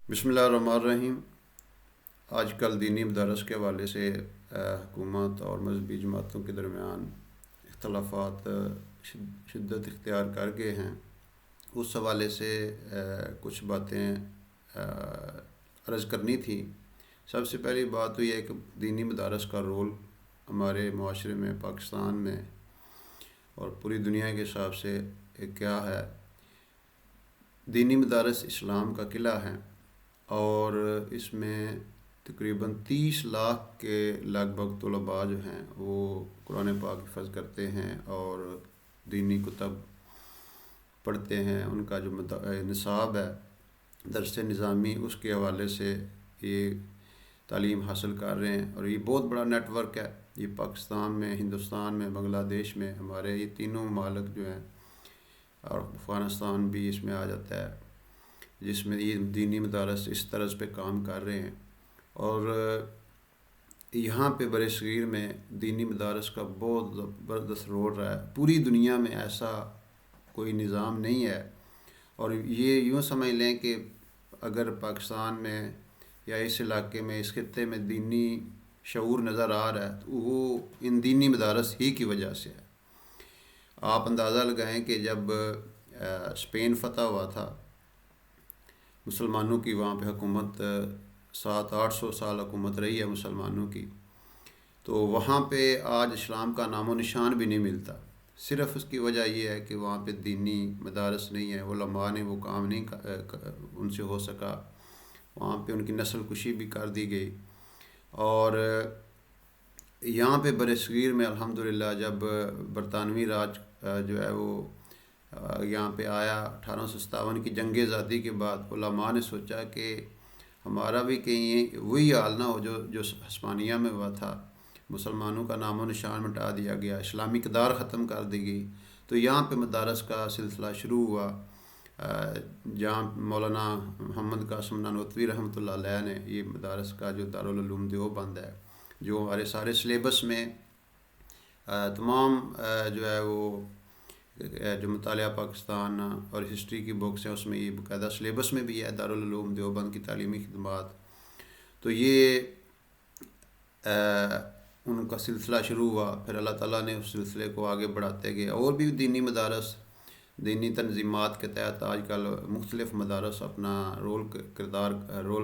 بسم اللہ الرحمن الرحیم۔ آج کل دینی مدارس کے حوالے سے حکومت اور مذہبی جماعتوں کے درمیان اختلافات شدت اختیار کر گئے ہیں۔ اس حوالے سے کچھ باتیں عرض کرنی تھی۔ سب سے پہلی بات تو یہ ہے کہ دینی مدارس کا رول ہمارے معاشرے میں، پاکستان میں اور پوری دنیا کے حساب سے کیا ہے۔ دینی مدارس اسلام کا قلعہ ہے اور اس میں تقریباً 30 لاکھ کے لگ بھگ طلباء جو ہیں وہ قرآن پاک حفظ کرتے ہیں اور دینی کتب پڑھتے ہیں۔ ان کا جو نصاب ہے درس نظامی، اس کے حوالے سے یہ تعلیم حاصل کر رہے ہیں اور یہ بہت بڑا نیٹ ورک ہے۔ یہ پاکستان میں، ہندوستان میں، بنگلہ دیش میں، ہمارے یہ تینوں ممالک جو ہیں اور افغانستان بھی اس میں آ جاتا ہے، جس میں یہ دینی مدارس اس طرز پہ کام کر رہے ہیں۔ اور یہاں پہ برِ صغیر میں دینی مدارس کا بہت زبردست رول رہا ہے۔ پوری دنیا میں ایسا کوئی نظام نہیں ہے، اور یہ یوں سمجھ لیں کہ اگر پاکستان میں یا اس علاقے میں، اس خطے میں دینی شعور نظر آ رہا ہے تو وہ ان دینی مدارس ہی کی وجہ سے ہے۔ آپ اندازہ لگائیں کہ جب اسپین فتح ہوا تھا، مسلمانوں کی وہاں پہ حکومت 700-800 سال حکومت رہی ہے مسلمانوں کی، تو وہاں پہ آج اسلام کا نام و نشان بھی نہیں ملتا۔ صرف اس کی وجہ یہ ہے کہ وہاں پہ دینی مدارس نہیں ہے، علماء نے وہ کام نہیں ان سے ہو سکا، وہاں پہ ان کی نسل کشی بھی کر دی گئی۔ اور یہاں پہ برِ صغیر میں الحمدللہ جب برطانوی راج جو ہے وہ یہاں پہ آیا 1857 کی جنگ آزادی کے بعد، علماء نے سوچا کہ ہمارا بھی کہیں وہی حال نہ ہو جو ہسپانیہ میں ہوا تھا، مسلمانوں کا نام و نشان مٹا دیا گیا، اسلامی اقدار ختم کر دی گئی۔ تو یہاں پہ مدارس کا سلسلہ شروع ہوا، جہاں مولانا محمد قاسم نانوتوی رحمۃ اللہ علیہ نے یہ مدارس کا جو دارالعلوم دیوبند ہے، جو ہمارے سارے سلیبس میں تمام جو ہے وہ جو مطالعہ پاکستان اور ہسٹری کی بکس ہیں اس میں یہ باقاعدہ سلیبس میں بھی ہے، دارالعلوم دیوبند کی تعلیمی خدمات۔ تو یہ ان کا سلسلہ شروع ہوا، پھر اللہ تعالیٰ نے اس سلسلے کو آگے بڑھاتے گئے۔ اور بھی دینی مدارس، دینی تنظیمات کے تحت آج کل مختلف مدارس اپنا رول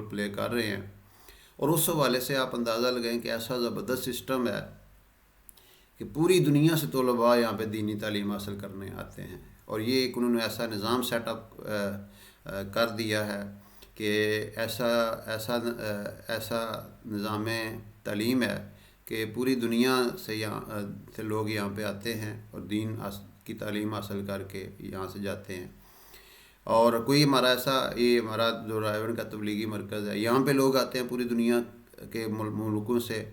پلے کر رہے ہیں، اور اس حوالے سے آپ اندازہ لگائیں کہ ایسا زبردست سسٹم ہے کہ پوری دنیا سے طلباء یہاں پہ دینی تعلیم حاصل کرنے آتے ہیں۔ اور یہ ایک انہوں نے ایسا نظام سیٹ اپ کر دیا ہے کہ ایسا نظام تعلیم ہے کہ پوری دنیا سے لوگ یہاں پہ آتے ہیں اور دین کی تعلیم حاصل کر کے یہاں سے جاتے ہیں۔ اور کوئی ہمارا یہ ہمارا جو رائے کا تبلیغی مرکز ہے، یہاں پہ لوگ آتے ہیں پوری دنیا کے ملکوں سے،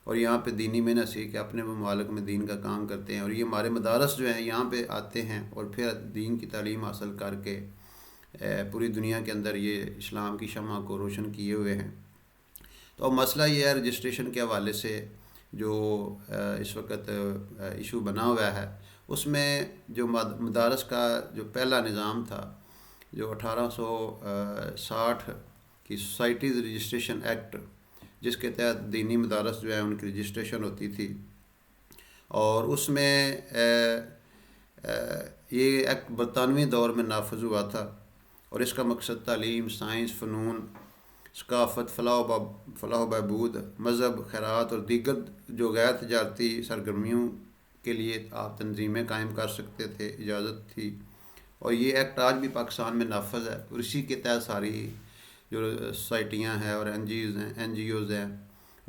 اور یہاں پہ دینی محنت سیکھ کے اپنے ممالک میں دین کا کام کرتے ہیں۔ اور یہ ہمارے مدارس جو ہیں یہاں پہ آتے ہیں اور پھر دین کی تعلیم حاصل کر کے پوری دنیا کے اندر یہ اسلام کی شمع کو روشن کیے ہوئے ہیں۔ تو اب مسئلہ یہ ہے رجسٹریشن کے حوالے سے جو اس وقت ایشو بنا ہوا ہے، اس میں جو مدارس کا جو پہلا نظام تھا، جو 1860 کی سوسائٹیز رجسٹریشن ایکٹ، جس کے تحت دینی مدارس جو ہے ان کی رجسٹریشن ہوتی تھی، اور اس میں یہ ایکٹ برطانوی دور میں نافذ ہوا تھا، اور اس کا مقصد تعلیم، سائنس، فنون، ثقافت، فلاح و بہبود، مذہب، خیرات اور دیگر جو غیر تجارتی سرگرمیوں کے لیے آپ تنظیمیں قائم کر سکتے تھے، اجازت تھی۔ اور یہ ایکٹ آج بھی پاکستان میں نافذ ہے، اور اسی کے تحت ساری جو سوسائٹیاں ہیں اور این جی اوز ہیں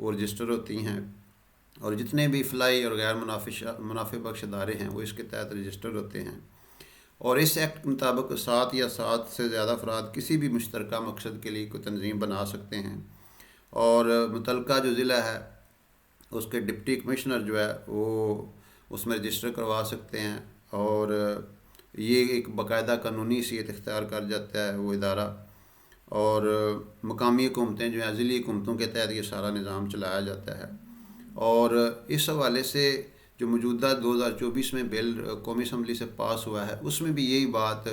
وہ رجسٹر ہوتی ہیں، اور جتنے بھی فلاحی اور غیر منافع بخش ادارے ہیں وہ اس کے تحت رجسٹر ہوتے ہیں۔ اور اس ایکٹ کے مطابق 7 یا 7 سے زیادہ افراد کسی بھی مشترکہ مقصد کے لیے کوئی تنظیم بنا سکتے ہیں، اور متعلقہ جو ضلع ہے اس کے ڈپٹی کمشنر جو ہے وہ اس میں رجسٹر کروا سکتے ہیں، اور یہ ایک باقاعدہ قانونی حیثیت اختیار کر جاتا ہے وہ ادارہ، اور مقامی حکومتیں جو ہیں ضلعی حکومتوں کے تحت یہ سارا نظام چلایا جاتا ہے۔ اور اس حوالے سے جو موجودہ 2024 میں بل قومی اسمبلی سے پاس ہوا ہے، اس میں بھی یہی بات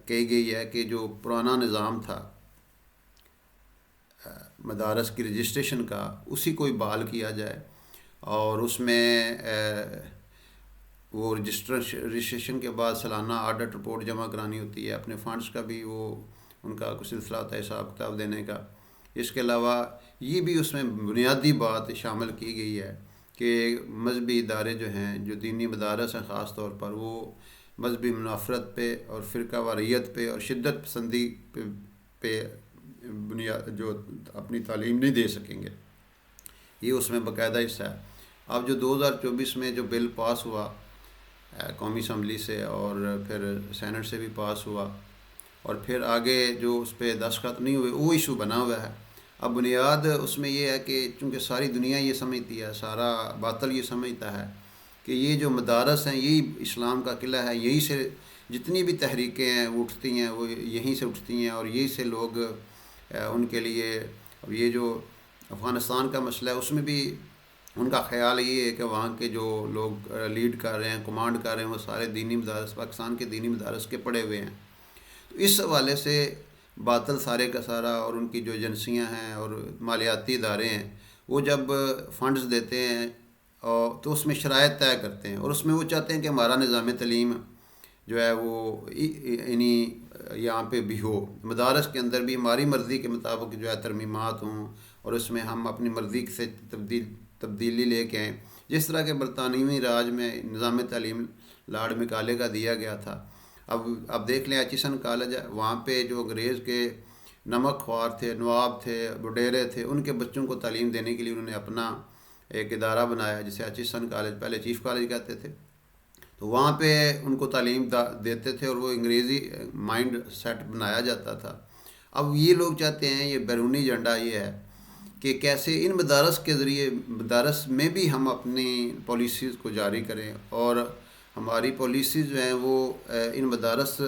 کہی گئی ہے کہ جو پرانا نظام تھا مدارس کی رجسٹریشن کا اسی کو ہی بحال کیا جائے، اور اس میں وہ رجسٹریشن کے بعد سالانہ آڈٹ رپورٹ جمع کرانی ہوتی ہے، اپنے فنڈز کا بھی وہ ان کا کچھ سلسلہ ہوتا ہے حساب کتاب دینے کا۔ اس کے علاوہ یہ بھی اس میں بنیادی بات شامل کی گئی ہے کہ مذہبی ادارے جو ہیں، جو دینی مدارس ہیں خاص طور پر، وہ مذہبی منافرت پہ اور فرقہ واریت پہ اور شدت پسندی پہ بنیاد جو اپنی تعلیم نہیں دے سکیں گے، یہ اس میں باقاعدہ حصہ ہے۔ اب جو 2024 میں جو بل پاس ہوا قومی اسمبلی سے اور پھر سینٹ سے بھی پاس ہوا، اور پھر آگے جو اس پہ دستخط نہیں ہوئے، وہ ایشو بنا ہوا ہے۔ اب بنیاد اس میں یہ ہے کہ چونکہ ساری دنیا یہ سمجھتی ہے، سارا باطل یہ سمجھتا ہے کہ یہ جو مدارس ہیں یہی اسلام کا قلعہ ہے، یہی سے جتنی بھی تحریکیں ہیں وہ اٹھتی ہیں، وہ یہیں سے اٹھتی ہیں، اور یہی سے لوگ ان کے لیے اب یہ جو افغانستان کا مسئلہ ہے اس میں بھی ان کا خیال یہ ہے کہ وہاں کے جو لوگ لیڈ کر رہے ہیں، کمانڈ کر رہے ہیں، وہ سارے دینی مدارس، پاکستان کے دینی مدارس کے پڑھے ہوئے ہیں۔ تو اس حوالے سے باطل سارے کا سارا اور ان کی جو ایجنسیاں ہیں اور مالیاتی ادارے ہیں، وہ جب فنڈز دیتے ہیں تو اس میں شرائط طے کرتے ہیں، اور اس میں وہ چاہتے ہیں کہ ہمارا نظام تعلیم جو ہے وہ یہاں پہ بھی ہو، مدارس کے اندر بھی ہماری مرضی کے مطابق جو ہے ترمیمات ہوں، اور اس میں ہم اپنی مرضی سے تبدیلی لے کے آئیں، جس طرح کے برطانوی راج میں نظام تعلیم لارڈ میکالے کا دیا گیا تھا۔ اب دیکھ لیں ایچسن کالج ہے، وہاں پہ جو انگریز کے نمک خوار تھے، نواب تھے، وڈیرے تھے، ان کے بچوں کو تعلیم دینے کے لیے انہوں نے اپنا ایک ادارہ بنایا جسے ایچسن کالج، پہلے چیف کالج کہتے تھے۔ تو وہاں پہ ان کو تعلیم دیتے تھے، اور وہ انگریزی مائنڈ سیٹ بنایا جاتا تھا۔ اب یہ لوگ چاہتے ہیں، یہ بیرونی ایجنڈا یہ ہے کہ کیسے ان مدارس کے ذریعے، مدارس میں بھی ہم اپنی پالیسیز کو جاری کریں، اور ہماری پالیسیز جو ہیں وہ ان مدارس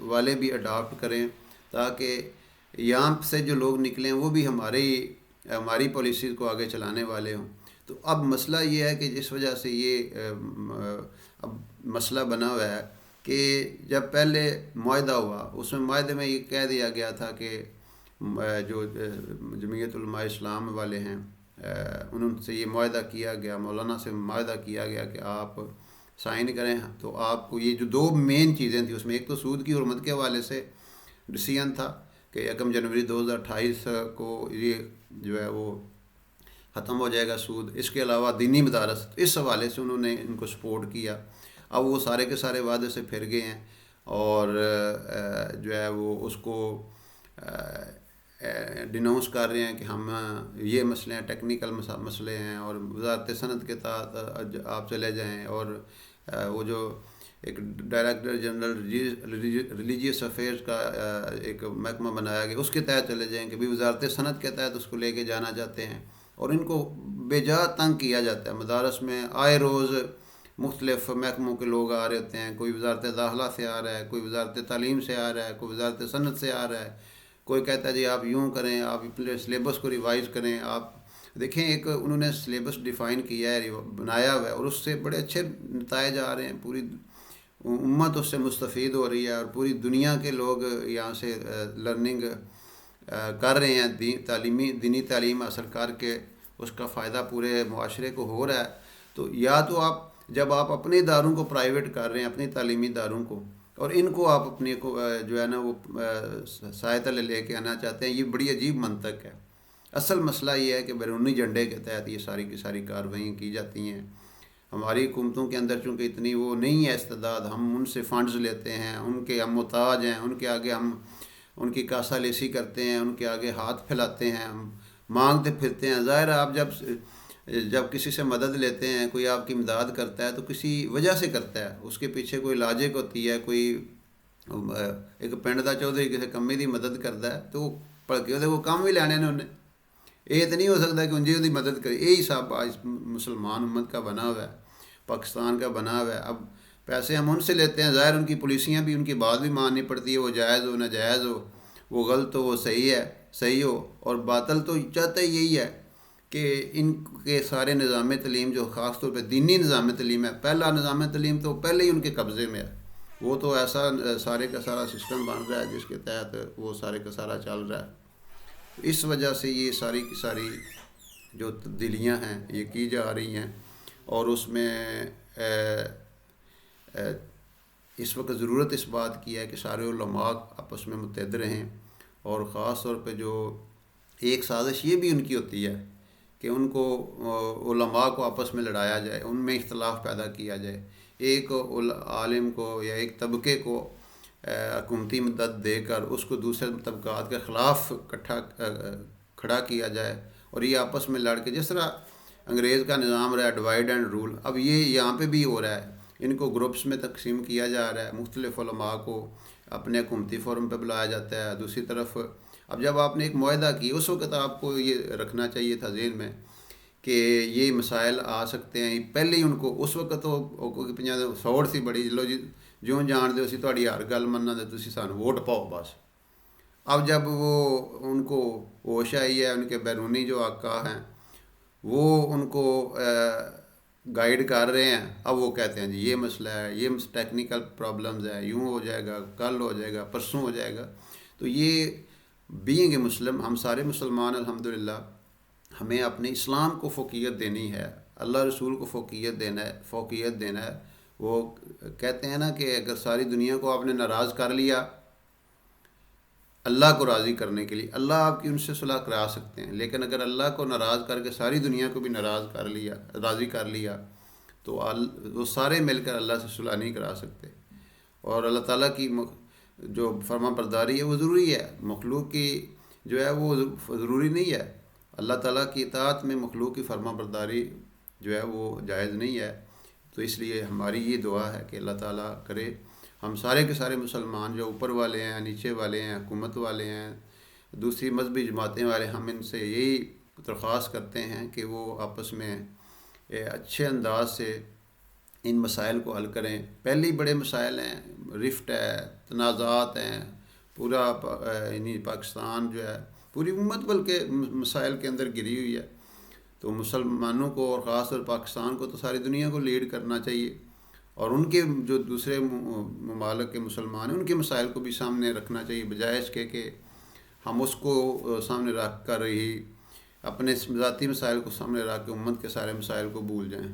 والے بھی اڈاپٹ کریں، تاکہ یہاں سے جو لوگ نکلیں وہ بھی ہماری پالیسیز کو آگے چلانے والے ہوں۔ تو اب مسئلہ یہ ہے کہ جس وجہ سے یہ اب مسئلہ بنا ہوا ہے کہ جب پہلے معاہدہ ہوا، اس میں معاہدے میں یہ کہہ دیا گیا تھا کہ جو جمعیت علماء اسلام والے ہیں ان سے یہ معاہدہ کیا گیا، مولانا سے معاہدہ کیا گیا کہ آپ سائن کریں، تو آپ کو یہ جو دو مین چیزیں تھیں اس میں، ایک تو سود کی حرمت کے حوالے سے ڈیسیژن تھا کہ 1 جنوری 2028 کو یہ جو ہے وہ ختم ہو جائے گا سود، اس کے علاوہ دینی مدارس، اس حوالے سے انہوں نے ان کو سپورٹ کیا۔ اب وہ سارے کے سارے وعدے سے پھر گئے ہیں، اور جو ہے وہ اس کو ڈیناؤنس کر رہے ہیں کہ ہم یہ مسئلے ہیں، ٹیکنیکل مسئلے ہیں، اور وزارت صنعت کے تحت آپ چلے جائیں، اور وہ جو ایک ڈائریکٹر جنرل ریلیجیس افیئرز کا ایک محکمہ بنایا گیا، اس کے تحت چلے جائیں کہ بھی وزارت صنعت کے تحت اس کو لے کے جانا چاہتے ہیں، اور ان کو بے جا تنگ کیا جاتا ہے۔ مدارس میں آئے روز مختلف محکموں کے لوگ آ رہے ہوتے ہیں، کوئی وزارت داخلہ سے آ رہا ہے، کوئی وزارت تعلیم سے آ رہا ہے، کوئی وزارت صنعت سے آ رہا ہے، کوئی کہتا ہے جی آپ یوں کریں، آپ اپنے سلیبس کو ریوائز کریں۔ آپ دیکھیں، ایک انہوں نے سلیبس ڈیفائن کیا ہے، بنایا ہوا ہے، اور اس سے بڑے اچھے نتائج آ رہے ہیں، پوری امت اس سے مستفید ہو رہی ہے، اور پوری دنیا کے لوگ یہاں سے لرننگ کر رہے ہیں، دینی تعلیم حاصل کر کے اس کا فائدہ پورے معاشرے کو ہو رہا ہے۔ تو یا تو آپ جب آپ اپنے اداروں کو پرائیویٹ کر رہے ہیں، اپنی تعلیمی اداروں کو، اور ان کو آپ اپنے کو جو ہے نا وہ سائے تلے لے کے آنا چاہتے ہیں، یہ بڑی عجیب منطق ہے۔ اصل مسئلہ یہ ہے کہ بیرونی ایجنڈے کے تحت یہ ساری کی ساری کارروائیاں کی جاتی ہیں۔ ہماری حکومتوں کے اندر چونکہ اتنی وہ نہیں ہے استعداد، ہم ان سے فنڈز لیتے ہیں، ان کے ہم محتاج ہیں، ان کے آگے ہم ان کی کاسہ لیسی کرتے ہیں، ان کے آگے ہاتھ پھیلاتے ہیں، ہم مانگتے پھرتے ہیں۔ ظاہر ہے، آپ جب کسی سے مدد لیتے ہیں، کوئی آپ کی امداد کرتا ہے تو کسی وجہ سے کرتا ہے، اس کے پیچھے کوئی لاجک ہوتی ہے، کوئی ایک پنڈ دا چودھری کسی کمی دی مدد کرتا ہے تو وہ پڑھ کے وہ کام بھی لینے نے انہیں، یہ تو نہیں ہو سکتا کہ انجی دی مدد کرے۔ یہی حساب آج مسلمان امت کا بنا ہوا ہے، پاکستان کا بنا ہوا ہے۔ اب پیسے ہم ان سے لیتے ہیں، ظاہر ان کی پالیسیاں بھی، ان کی بات بھی ماننی پڑتی ہے، وہ جائز ہو ناجائز ہو، وہ غلط ہو وہ صحیح ہو، اور باطل تو چاہتا ہی یہی ہے کہ ان کے سارے نظام تعلیم جو خاص طور پہ دینی نظام تعلیم ہے، پہلا نظام تعلیم تو پہلے ہی ان کے قبضے میں ہے، وہ تو ایسا سارے کا سارا سسٹم بن رہا ہے جس کے تحت وہ سارے کا سارا چل رہا ہے۔ اس وجہ سے یہ ساری کی ساری جو تبدیلیاں ہیں یہ کی جا رہی ہیں، اور اس میں اس وقت ضرورت اس بات کی ہے کہ سارے علماء آپس میں متحد رہیں، اور خاص طور پہ جو ایک سازش یہ بھی ان کی ہوتی ہے کہ ان کو علماء کو آپس میں لڑایا جائے، ان میں اختلاف پیدا کیا جائے، ایک عالم کو یا ایک طبقے کو حکومتی مدد دے کر اس کو دوسرے طبقات کے خلاف کھڑا کیا جائے، اور یہ آپس میں لڑ کے، جس طرح انگریز کا نظام رہا ہے ڈیوائڈ اینڈ رول، اب یہ یہاں پہ بھی ہو رہا ہے، ان کو گروپس میں تقسیم کیا جا رہا ہے، مختلف علماء کو اپنے حکومتی فورم پہ بلایا جاتا ہے۔ دوسری طرف اب جب آپ نے ایک معاہدہ کی، اس وقت آپ کو یہ رکھنا چاہیے تھا ذہن میں کہ یہ مسائل آ سکتے ہیں، پہلے ہی ان کو اس وقت تو سوڑ سی بڑی لو جی جو جان دے اسی تہاڈی ہر گل مننا دے تسی سانوں ووٹ پاؤ بس۔ اب جب وہ ان کو ہوش آئی ہے، ان کے بیرونی جو آقا ہیں وہ ان کو گائیڈ کر رہے ہیں، اب وہ کہتے ہیں جی یہ مسئلہ ہے، یہ ٹیکنیکل پرابلمز ہے، یوں ہو جائے گا، کل ہو جائے گا، پرسوں ہو جائے گا۔ تو یہ بینگ اے مسلم، ہم سارے مسلمان الحمدللہ، ہمیں اپنے اسلام کو فوقیت دینی ہے، اللہ رسول کو فوقیت دینا ہے۔ وہ کہتے ہیں نا کہ اگر ساری دنیا کو آپ نے ناراض کر لیا اللہ کو راضی کرنے کے لیے، اللہ آپ کی ان سے صلح کرا سکتے ہیں، لیکن اگر اللہ کو ناراض کر کے ساری دنیا کو بھی راضی کر لیا تو وہ سارے مل کر اللہ سے صلح نہیں کرا سکتے۔ اور اللہ تعالیٰ کی جو فرما برداری ہے وہ ضروری ہے، مخلوق کی جو ہے وہ ضروری نہیں ہے۔ اللہ تعالیٰ کی اطاعت میں مخلوق کی فرما برداری جو ہے وہ جائز نہیں ہے۔ تو اس لیے ہماری یہ دعا ہے کہ اللہ تعالیٰ کرے ہم سارے کے سارے مسلمان، جو اوپر والے ہیں، نیچے والے ہیں، حکومت والے ہیں، دوسری مذہبی جماعتیں والے، ہم ان سے یہی درخواست کرتے ہیں کہ وہ آپس میں اچھے انداز سے ان مسائل کو حل کریں۔ پہلے ہی بڑے مسائل ہیں، رفٹ ہے، تنازعات ہیں، پورا یعنی پاکستان جو ہے پوری امت بلکہ مسائل کے اندر گری ہوئی ہے۔ تو مسلمانوں کو اور خاص طور پاکستان کو تو ساری دنیا کو لیڈ کرنا چاہیے، اور ان کے جو دوسرے ممالک کے مسلمان ہیں ان کے مسائل کو بھی سامنے رکھنا چاہیے، بجائے اس کے کہ ہم اس کو سامنے رکھ کر ہی اپنے ذاتی مسائل کو سامنے رکھ کے امت کے سارے مسائل کو بھول جائیں۔